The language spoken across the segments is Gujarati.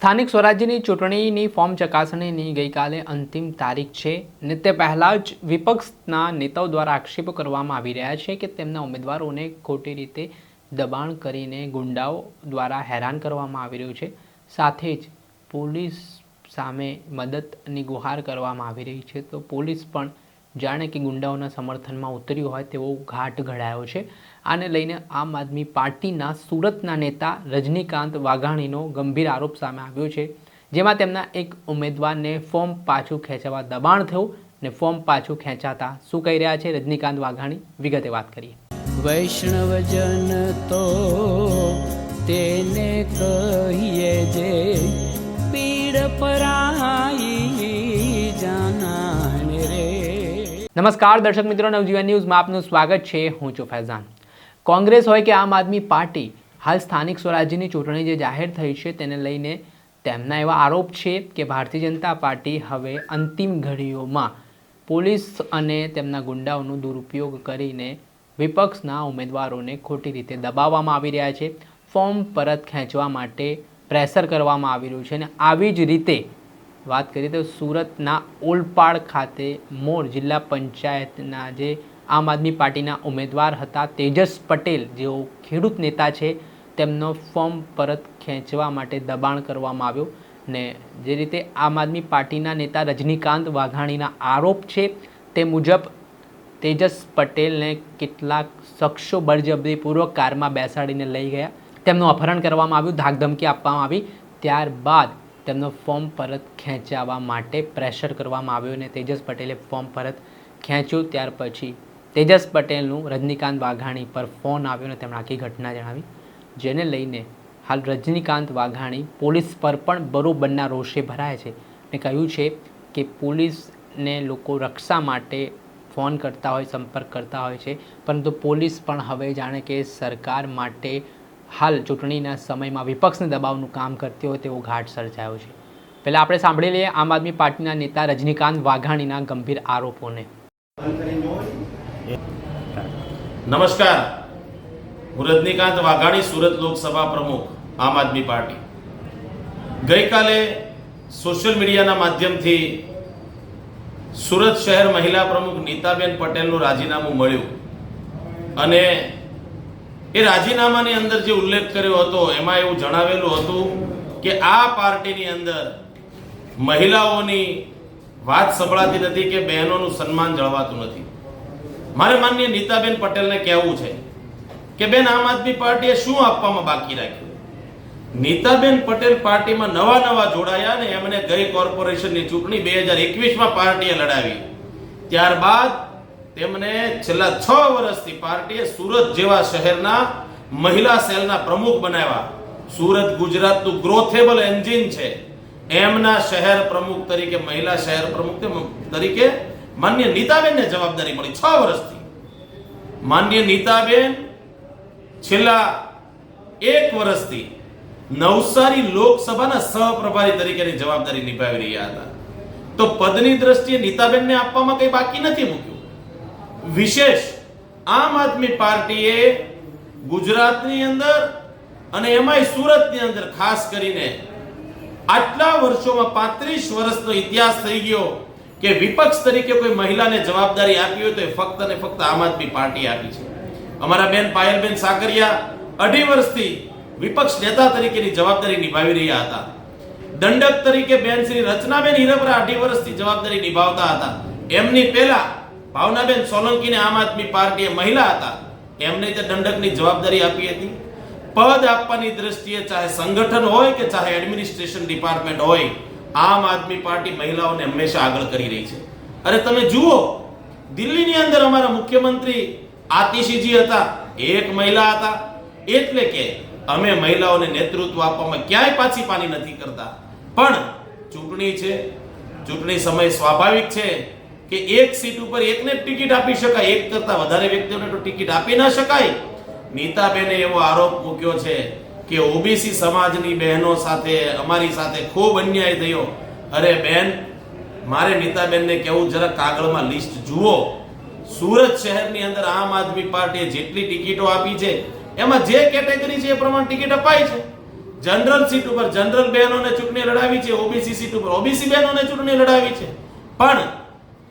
સ્થાનિક સ્વરાજ્યની ચૂંટણીની ફોર્મ ચકાસણીની ગઈકાલે અંતિમ તારીખ છે ને તે પહેલાં જ વિપક્ષના નેતાઓ દ્વારા આક્ષેપો કરવામાં આવી રહ્યા છે કે તેમના ઉમેદવારોને ખોટી રીતે દબાણ કરીને ગુંડાઓ દ્વારા હેરાન કરવામાં આવી રહ્યું છે. સાથે જ પોલીસ સામે મદદની ગુહાર કરવામાં આવી રહી છે. તો પોલીસ પણ જાણે કે ગુંડાઓના સમર્થનમાં ઉતર્યું હોય તેવો ઘાટ ઘડાયો છે. આને લઈને આમ આદમી પાર્ટીના સુરતના નેતા રજનીકાંત વાઘાણીનો ગંભીર આરોપ સામે આવ્યો છે, જેમાં તેમના એક ઉમેદવારને ફોર્મ પાછું ખેંચવા દબાણ થયું ને ફોર્મ પાછું ખેંચાતા શું કહી રહ્યા છે રજનીકાંત વાઘાણી, વિગતે વાત કરીએ. વૈષ્ણવજન તો તેને કહીએ જે પીડ પરાઈ જાનાને રે. નમસ્કાર દર્શક મિત્રો, નવજીવન ન્યૂઝમાં આપનું સ્વાગત છે. હું છું ફૈઝાન. કોંગ્રેસ હોય કે આમ આદમી પાર્ટી, હાલ સ્થાનિક સ્વરાજ્યની ચૂંટણી જે જાહેર થઈ છે તેને લઈને તેમના એવા આરોપ છે કે ભારતીય જનતા પાર્ટી હવે અંતિમ ઘડીઓમાં પોલીસ અને તેમના ગુંડાઓનો દુરુપયોગ કરીને વિપક્ષના ઉમેદવારોને ખોટી રીતે દબાવવામાં આવી રહ્યા છે. ફોર્મ પરત ખેંચવા માટે પ્રેશર કરવામાં આવી રહ્યું છે. અને આવી જ રીતે વાત કરીએ તો સુરતના ઓલપાડ ખાતે મોર જિલ્લા પંચાયતના જે આમ આદમી પાર્ટીના ઉમેદવાર હતા તેજસ પટેલ, જેઓ ખેડૂત નેતા છે, તેમનો ફોર્મ પરત ખેંચવા માટે દબાણ કરવામાં આવ્યું. ને જે રીતે આમ આદમી પાર્ટીના નેતા રજનીકાંત વાઘાણીના આરોપ છે તે મુજબ તેજસ પટેલને કેટલાક શખ્સો બળજબરીપૂર્વક કારમાં બેસાડીને લઈ ગયા, તેમનું અપહરણ કરવામાં આવ્યું, ધાકધમકી આપવામાં આવી. ત્યારબાદ તેમનો ફોર્મ પરત ખેંચવા માટે પ્રેશર કરવામાં આવ્યું અને તેજસ પટેલે ફોર્મ પરત ખેંચ્યું. ત્યાર પછી તેજસ પટેલનું રજનીકાંત વાઘાણી પર ફોન આવ્યો અને તેમણે આખી ઘટના જણાવી, જેને લઈને હાલ રજનીકાંત વાઘાણી પોલીસ પર પણ બરોબરના રોષે ભરાય છે અને કહ્યું છે કે પોલીસને લોકો રક્ષા માટે ફોન કરતા હોય, સંપર્ક કરતા હોય છે, પરંતુ પોલીસ પણ હવે જાણે કે સરકાર માટે હાલ ચૂંટણીના સમયમાં વિપક્ષને દબાવનું કામ કરતી હોય તેવો ઘાટ સર્જાયો છે. પહેલાં આપણે સાંભળી લઈએ આમ આદમી પાર્ટીના નેતા રજનીકાંત વાઘાણીના ગંભીર આરોપોને. નમસ્કાર, હું રજનીકાંત વાઘાણી, સુરત લોકસભા પ્રમુખ, આમ આદમી પાર્ટી. ગઈકાલે સોશિયલ મીડિયાના માધ્યમથી સુરત શહેર મહિલા પ્રમુખ નીતાબેન પટેલનું રાજીનામું મળ્યું અને એ રાજીનામાની અંદર જે ઉલ્લેખ કર્યો હતો એમાં એવું જણાવેલું હતું કે આ પાર્ટીની અંદર મહિલાઓની વાત સંભળાતી નથી કે બહેનોનું સન્માન જળવાતું નથી. મારે માનનીય નીતાબેન પટેલને કહેવું છે કે બેન, આમ આદમી પાર્ટીએ શું આપવામાં બાકી રાખ્યું? નીતાબેન પટેલ પાર્ટીમાં નવા જોડાયા ને એમને ગઈ કોર્પોરેશનની ચૂંટણી 2021માં પાર્ટીએ લડાવી. ત્યારબાદ તેમને છેલ્લા 6 વર્ષથી પાર્ટીએ સુરત જેવા શહેરના મહિલા સેલના પ્રમુખ બનાવ્યા. સુરત ગુજરાતનું ગ્રોથેબલ એન્જિન છે. એમના શહેર પ્રમુખ તરીકે, મહિલા શહેર પ્રમુખ તરીકે માન્ય નીતાબેનને જવાબદારી મળી 6 વર્ષથી. માન્ય નીતાબેન છેલ્લા 1 વર્ષથી નવસારી લોકસભાના સહપ્રભારી તરીકેની જવાબદારી નિભાવી રહ્યા હતા. તો પદની દ્રષ્ટિએ નીતાબેનને આપવામાં કંઈ બાકી નથી મૂક્યું. વિશેષ આમ આદમી પાર્ટીએ ગુજરાતની અંદર અને એમાંય સુરતની અંદર ખાસ કરીને આટલા વર્ષોમાં 35 વર્ષનો ઇતિહાસ થઈ ગયો કે વિપક્ષ તરીકે કોઈ મહિલાને જવાબદારી આપી હોય તો એ ફક્ત ને ફક્ત આમ આદમી પાર્ટી આપી છે. અમારા બેન પાયલબેન સાકરિયા 2.5 વર્ષથી વિપક્ષ નેતા તરીકેની જવાબદારી નિભાવી રહ્યા હતા. દંડક તરીકે બેન શ્રી રચનાબેન હિરપરા 2.5 વર્ષથી જવાબદારી નિભાવતા હતા. એમની પહેલા ભાવનાબેન સોલંકીને આમ આદમી પાર્ટીએ મહિલા હતા, એમને તે દંડકની જવાબદારી આપી હતી. પદ આપવાની દ્રષ્ટિએ ચાહે સંગઠન હોય કે ચાહે એડમિનિસ્ટ્રેશન ડિપાર્ટમેન્ટ હોય, આમ આદમી પાર્ટી મહિલાઓને હંમેશા આગળ કરી રહી છે. અરે તમે જુઓ, દિલ્હીની અંદર અમારા મુખ્યમંત્રી આતિશીજી હતા, એક મહિલા હતા. એટલે કે અમે મહિલાઓને નેતૃત્વ આપવામાં ક્યાંય પાછી પાની નથી કરતા. પણ ચૂંટણી છે, ચૂંટણી સમય સ્વાભાવિક છે કે એક સીટ ઉપર એકને ટિકિટ આપી શકાય, એક કરતા વધારે વ્યક્તિઓને તો ટિકિટ આપી ન શકાય. નીતાબેને એવો આરોપ મૂક્યો છે કે ઓબીસી સમાજની બહેનો સાથે, અમારી સાથે ખૂબ અન્યાય થયો. અરે બેન, મારે નીતાબેનને કહેવું, જરા કાગળમાં લિસ્ટ જુઓ. સુરત શહેરની અંદર આમ આદમી પાર્ટીએ જેટલી ટિકિટો આપી છે એમાં જે કેટેગરી છે એ પ્રમાણે ટિકિટ અપાય છે. જનરલ સીટ ઉપર જનરલ બહેનોને ચૂંટણી લડાવી છે, ઓબીસી સીટ ઉપર ઓબીસી બહેનોને ચૂંટણી લડાવી છે. પણ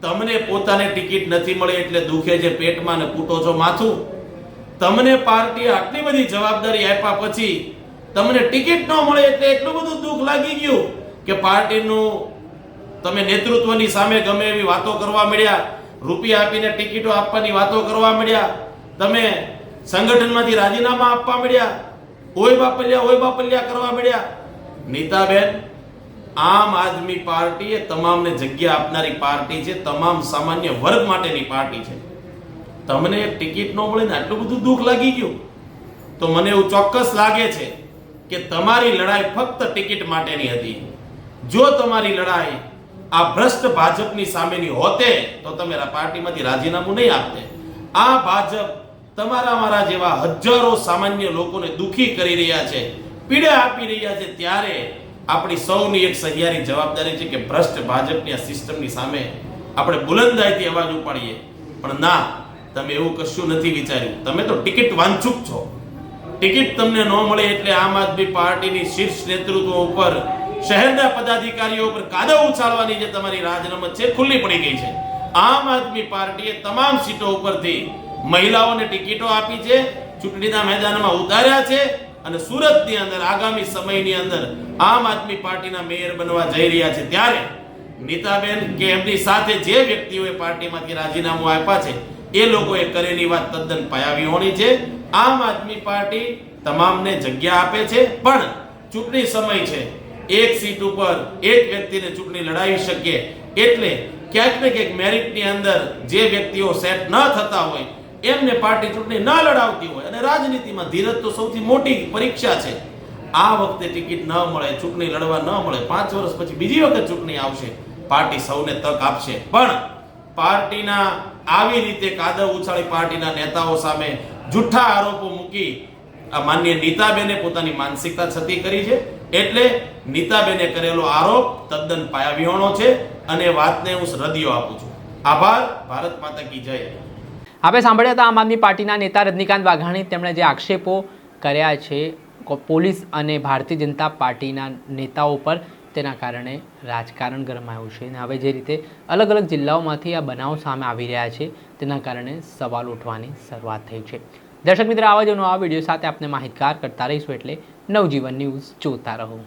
તમને પોતાને ટિકિટ નથી મળી એટલે દુખે છે પેટમાં ને કૂટો છો માથું. તમને પાર્ટીએ આટલી બધી જવાબદારી આપ્યા પછી તમને ટિકિટ ન મળે એટલે એટલું બધું દુઃખ લાગી ગયું કે પાર્ટીનું તમે નેતૃત્વની સામે ગમે એવી વાતો કરવા મળ્યા, રૂપિયા આપીને ટિકિટો આપવાની વાતો કરવા મળ્યા, તમે સંગઠનમાંથી રાજીનામા આપવા મળ્યા, ઓય બાપલિયા કરવા મળ્યા. નીતાબેન, આમ આદમી પાર્ટી એ તમામને જગ્યા આપનારી પાર્ટી છે, તમામ સામાન્ય વર્ગ માટેની પાર્ટી છે. તમને એક ટિકિટ ન મળે ને આટલું બધું દુઃખ લાગી ગયું તો મને એવું ચોક્કસ લાગે છે કે તમારી લડાઈ ફક્ત ટિકિટ માટેની હતી. જો તમારી લડાઈ આ ભ્રષ્ટ ભાજપની સામેની હોતે તો તમે પાર્ટીમાંથી રાજીનામું નહીં આપતે. આ ભાજપ તમારા મારા જેવા હજારો સામાન્ય લોકોને દુખી કરી રહ્યા છે, પીડા આપી રહ્યા છે. ત્યારે આપણી સૌની એક સહિયારી જવાબદારી છે કે ભ્રષ્ટ ભાજપની આ સિસ્ટમની સામે આપણે બુલંદાઈથી અવાજ ઉપાડીએ. પણ ના, તમે એવું કશું નથી વિચાર્યું. તમે તો ટિકિટ વાંચુક છો. ટિકિટ તમને ન મળે એટલે આમ આદમી પાર્ટીની શીર્ષ નેતૃત્વ ઉપર, શહેરના પદાધિકારીઓ ઉપર કાદવ ઉછાળવાની જે તમારી રાજરમત છે ખુલ્લી પડી ગઈ છે. આમ આદમી પાર્ટીએ તમામ સીટો ઉપરથી મહિલાઓને ટિકિટો આપી છે, ચૂંટણીના મેદાનમાં ઉતાર્યા છે અને સુરતની અંદર આગામી સમયની અંદર આમ આદમી પાર્ટીના મેયર બનવા જઈ રહ્યા છે. ત્યારે નીતાબેન કે એમની સાથે જે વ્યક્તિઓએ પાર્ટીમાંથી રાજીનામું આપ્યા છે એ લોકોએ કરેલી વાત તદ્દન પાયાવિહોણી છે. આમ આદમી પાર્ટી તમામને જગ્યા આપે છે, પણ ચૂંટણી સમય છે, એક સીટ ઉપર એક વ્યક્તિને ચૂંટણી લડાવી શકીએ એટલે ક્યાંક ને ક્યાંક મેરિટની અંદર જે વ્યક્તિઓ સેટ ન થતા હોય એમને પાર્ટી ચૂંટણી ન લડાવતી હોય. અને રાજનીતિમાં ધીરજ તો સૌથી મોટી પરીક્ષા છે. આ વખતે ટિકિટ ન મળે, ચૂંટણી લડવા ન મળે, 5 વર્ષ પછી બીજી વખત ચૂંટણી આવશે, પાર્ટી સૌને તક આપશે. પણ પાર્ટીના આવી રીતે કાદવ ઉછાળી પાર્ટીના નેતાઓ સામે જૂઠા આરોપો મૂકી આ માનનીય નીતાબેને પોતાની માનસિકતા છતી કરી છે. એટલે નીતાબેને કરેલો આરોપ તદ્દન પાયાવિહોણો છે અને વાતને હું શ્રદ્ધીઓ આપું છું. આભાર. ભારત માતા કી જય. આપણે સાંભળ્યા હતા આમ આદમી પાર્ટીના નેતા રજનીકાંત વાઘાણી. તેમણે જે આક્ષેપો કર્યા છે પોલીસ અને ભારતીય જનતા પાર્ટીના નેતાઓ પર, તેના કારણે રાજકારણ ગરમાયું છે અને હવે જે રીતે અલગ અલગ જિલ્લાઓમાંથી આ બનાવો સામે આવી રહ્યા છે તેના કારણે સવાલ ઉઠવાની શરૂઆત થઈ છે. દર્શક મિત્ર, આવા જ નવા વિડીયો સાથે આપને માહિતગાર કરતા રહીશું, એટલે નવજીવન ન્યૂઝ જોતા રહો.